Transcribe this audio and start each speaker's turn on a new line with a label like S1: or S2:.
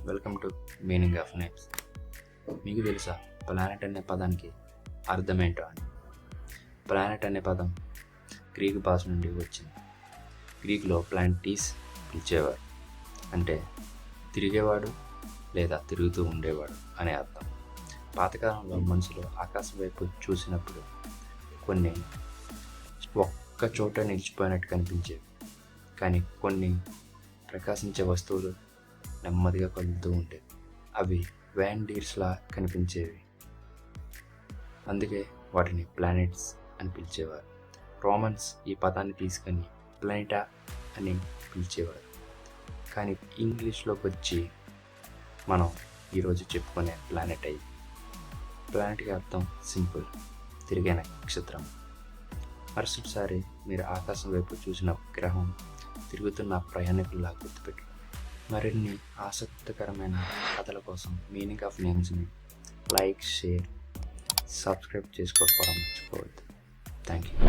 S1: Welcome to meaning of names. మీకు తెలుసా planet అనే పదానికి అర్థం ఏంటో అని? ప్లానెట్ అనే పదం గ్రీకు భాష నుండి వచ్చింది. గ్రీకులో ప్లాంటీస్ పిలిచేవారు, అంటే తిరిగేవాడు లేదా తిరుగుతూ ఉండేవాడు అనే అర్థం. పాతకాలంలో మనుషులు ఆకాశం వైపు చూసినప్పుడు కొన్ని ఒక్క చోట నిలిచిపోయినట్టు కనిపించేవి, కానీ కొన్ని ప్రకాశించే వస్తువులు నెమ్మదిగా కదులుతూ ఉండేవి. అవి వ్యాండీర్స్లా కనిపించేవి, అందుకే వాటిని ప్లానెట్స్ అని పిలిచేవారు. రోమన్స్ ఈ పదాన్ని తీసుకొని ప్లానెటా అని పిలిచేవారు. కానీ ఇంగ్లీష్లోకి వచ్చి మనం ఈరోజు చెప్పుకునే ప్లానెట్ అయ్యి. ప్లానెట్కి అర్థం సింపుల్, తిరిగే నక్షత్రం. మరుసటిసారి మీరు ఆకాశం వైపు చూసిన గ్రహం తిరుగుతున్న ప్రయాణికుల్లా గుర్తుపెట్టు. మరిన్ని ఆసక్తికరమైన కథల కోసం మీనింగ్ ఆఫ్ నేమ్స్ని లైక్, షేర్, సబ్స్క్రైబ్ చేసుకోవడం మర్చిపోవద్దు. Thank you.